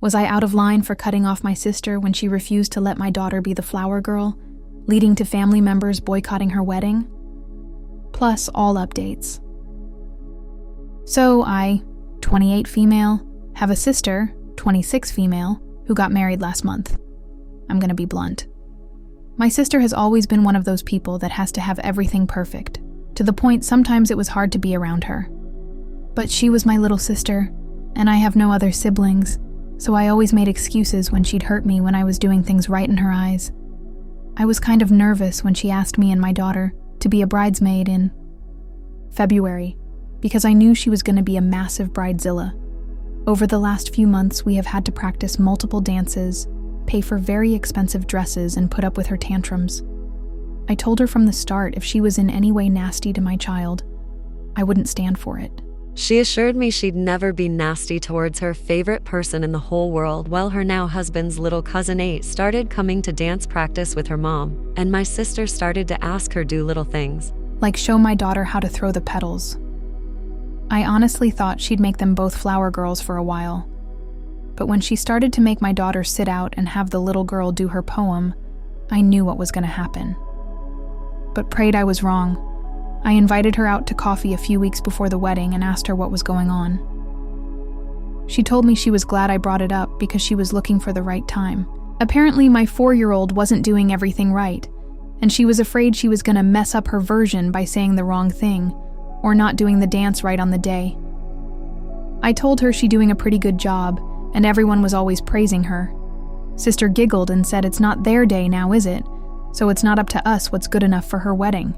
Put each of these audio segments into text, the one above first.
Was I out of line for cutting off my sister when she refused to let my daughter be the flower girl, leading to family members boycotting her wedding? Plus all updates. So I, 28 female, have a sister, 26 female, who got married last month. I'm gonna be blunt. My sister has always been one of those people that has to have everything perfect, to the point sometimes it was hard to be around her. But she was my little sister, and I have no other siblings, so I always made excuses when she'd hurt me when I was doing things right in her eyes. I was kind of nervous when she asked me and my daughter to be a bridesmaid in February, because I knew she was going to be a massive bridezilla. Over the last few months, we have had to practice multiple dances, pay for very expensive dresses, and put up with her tantrums. I told her from the start if she was in any way nasty to my child, I wouldn't stand for it. She assured me she'd never be nasty towards her favorite person in the whole world while her now husband's little cousin 8 started coming to dance practice with her mom, and my sister started to ask her do little things. Like show my daughter how to throw the petals. I honestly thought she'd make them both flower girls for a while. But when she started to make my daughter sit out and have the little girl do her poem, I knew what was going to happen. But prayed I was wrong. I invited her out to coffee a few weeks before the wedding and asked her what was going on. She told me she was glad I brought it up because she was looking for the right time. Apparently, my 4-year-old wasn't doing everything right, and she was afraid she was going to mess up her version by saying the wrong thing or not doing the dance right on the day. I told her she's doing a pretty good job, and everyone was always praising her. Sister giggled and said it's not their day now, is it? So it's not up to us what's good enough for her wedding.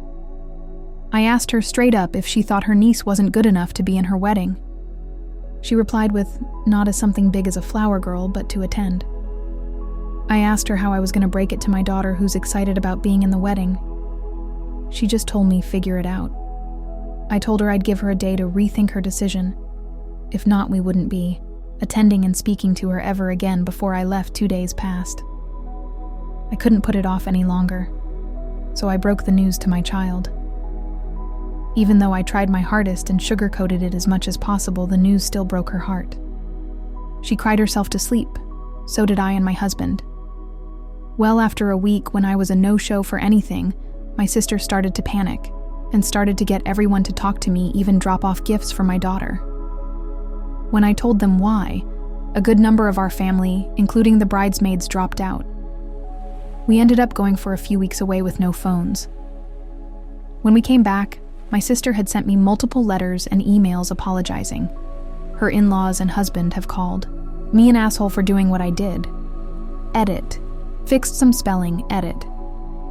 I asked her straight up if she thought her niece wasn't good enough to be in her wedding. She replied with, not as something big as a flower girl, but to attend. I asked her how I was going to break it to my daughter who's excited about being in the wedding. She just told me figure it out. I told her I'd give her a day to rethink her decision. If not, we wouldn't be attending and speaking to her ever again before I left 2 days past. I couldn't put it off any longer, so I broke the news to my child. Even though I tried my hardest and sugarcoated it as much as possible, the news still broke her heart. She cried herself to sleep. So did I and my husband. Well, after a week when I was a no-show for anything, my sister started to panic and started to get everyone to talk to me, even drop off gifts for my daughter. When I told them why, a good number of our family, including the bridesmaids, dropped out. We ended up going for a few weeks away with no phones. When we came back, my sister had sent me multiple letters and emails apologizing. Her in-laws and husband have called me an asshole for doing what I did. Edit. Fixed some spelling, edit.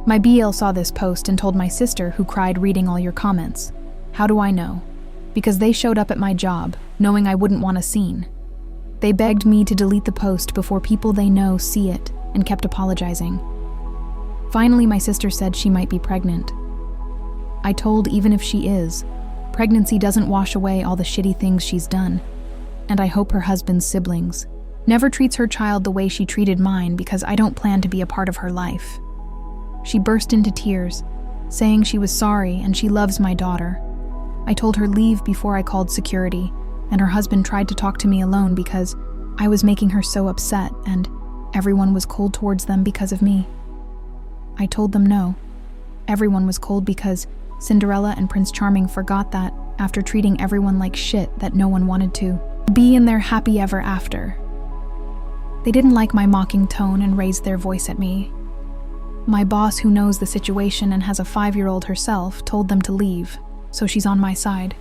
My BL saw this post and told my sister, who cried reading all your comments. How do I know? Because they showed up at my job, knowing I wouldn't want a scene. They begged me to delete the post before people they know see it, and kept apologizing. Finally, my sister said she might be pregnant. I told even if she is, pregnancy doesn't wash away all the shitty things she's done, and I hope her husband's siblings never treats her child the way she treated mine, because I don't plan to be a part of her life. She burst into tears, saying she was sorry and she loves my daughter. I told her leave before I called security, and her husband tried to talk to me alone because I was making her so upset and everyone was cold towards them because of me. I told them no. Everyone was cold because Cinderella and Prince Charming forgot that, after treating everyone like shit, that no one wanted to be in their happy ever after. They didn't like my mocking tone and raised their voice at me. My boss, who knows the situation and has a 5-year-old herself, told them to leave, so she's on my side.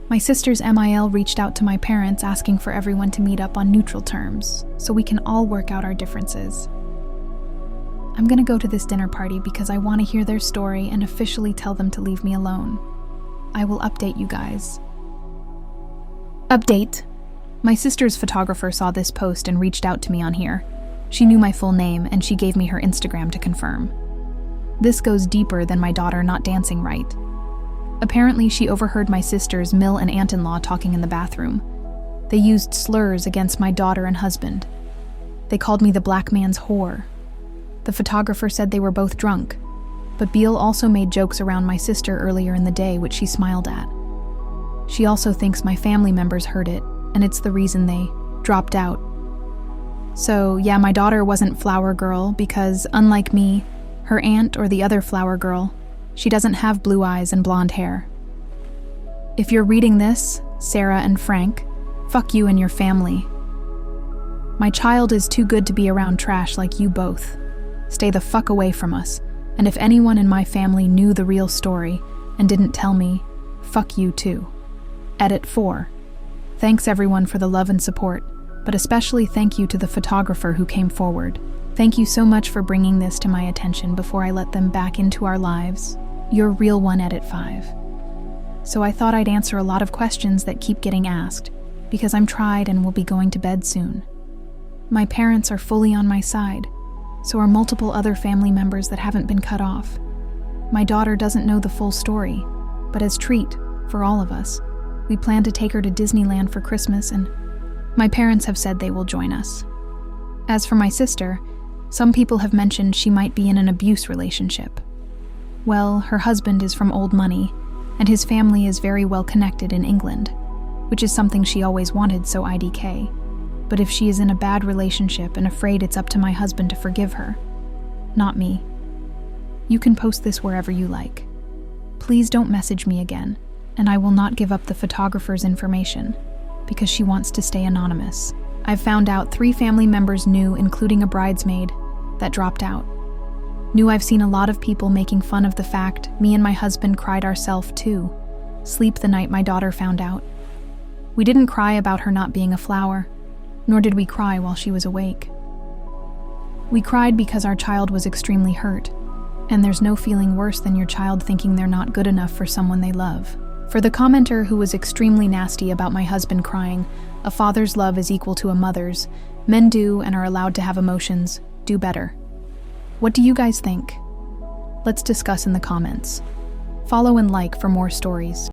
My sister's MIL reached out to my parents asking for everyone to meet up on neutral terms, so we can all work out our differences. I'm gonna go to this dinner party because I want to hear their story and officially tell them to leave me alone. I will update you guys. Update. My sister's photographer saw this post and reached out to me on here. She knew my full name and she gave me her Instagram to confirm. This goes deeper than my daughter not dancing right. Apparently, she overheard my sisters, Mill and aunt-in-law, talking in the bathroom. They used slurs against my daughter and husband. They called me the black man's whore. The photographer said they were both drunk, but Beale also made jokes around my sister earlier in the day, which she smiled at. She also thinks my family members heard it, and it's the reason they dropped out So, yeah, my daughter wasn't Flower Girl because, unlike me, her aunt or the other Flower Girl, she doesn't have blue eyes and blonde hair. If you're reading this, Sarah and Frank, fuck you and your family. My child is too good to be around trash like you both. Stay the fuck away from us, and if anyone in my family knew the real story and didn't tell me, fuck you too. Edit 4. Thanks everyone for the love and support, but especially thank you to the photographer who came forward. Thank you so much for bringing this to my attention before I let them back into our lives. You're real one, Edit 5. So I thought I'd answer a lot of questions that keep getting asked, because I'm tried and will be going to bed soon. My parents are fully on my side, so are multiple other family members that haven't been cut off. My daughter doesn't know the full story, but as treat for all of us, we plan to take her to Disneyland for Christmas, and my parents have said they will join us. As for my sister, some people have mentioned she might be in an abuse relationship. Well, her husband is from old money, and his family is very well connected in England, which is something she always wanted, so IDK. But if she is in a bad relationship and afraid it's up to my husband to forgive her, not me. You can post this wherever you like. Please don't message me again, and I will not give up the photographer's information, because she wants to stay anonymous. I've found out 3 family members knew, including a bridesmaid, that dropped out. Knew I've seen a lot of people making fun of the fact me and my husband cried ourselves too. Sleep the night my daughter found out. We didn't cry about her not being a flower, nor did we cry while she was awake. We cried because our child was extremely hurt, and there's no feeling worse than your child thinking they're not good enough for someone they love. For the commenter who was extremely nasty about my husband crying, a father's love is equal to a mother's. Men do and are allowed to have emotions. Do better. What do you guys think? Let's discuss in the comments. Follow and like for more stories.